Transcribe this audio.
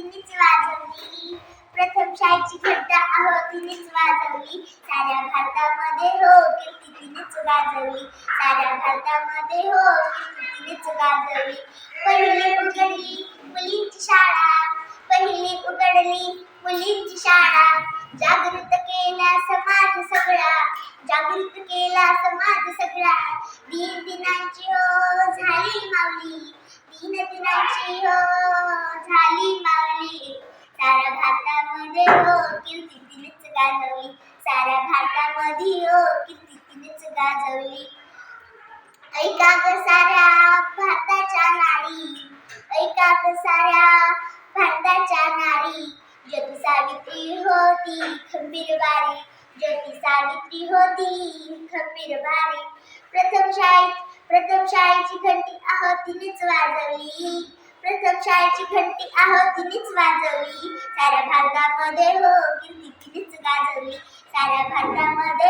तिनेच वाजवली. प्रथम शाळेची घंटा अहो तिनेच वाजवली. साऱ्या भारतामध्ये हो कीर्ती तिनेच गाजवली. साऱ्या भारतामध्ये हो कीर्ती तिनेच गाजवली. पहिली उघडली मुलींची शाळा, पहिली उघडली मुलींची शाळा. जागृत केला समाज सगळा, जागृत केला समाज सगळा. दीन दिनांची हो झाली माऊली, दीन दिनांची हो झाली माऊली. साऱ्या भारतामध्ये हो कीर्ती तिनेच गाजवली. साऱ्या भारतामध्ये हो कीर्ती तिनेच गाजवली. ऐका ग साऱ्या भारताच्या नारी, ऐका ग साऱ्या भारताच्या नारी. ज्योती सावित्री होती खंबीरवारी, ज्योती सावित्री होती खंबीरवारी. प्रथम शाळेची घंटी अहो तिनेच वाजवली. प्रथम शाळेची घंटी अहो तिनेच वाजवली. साऱ्या भारतामध्ये हो कीर्ती तिनेच गाजवली. साऱ्या भारतामध्ये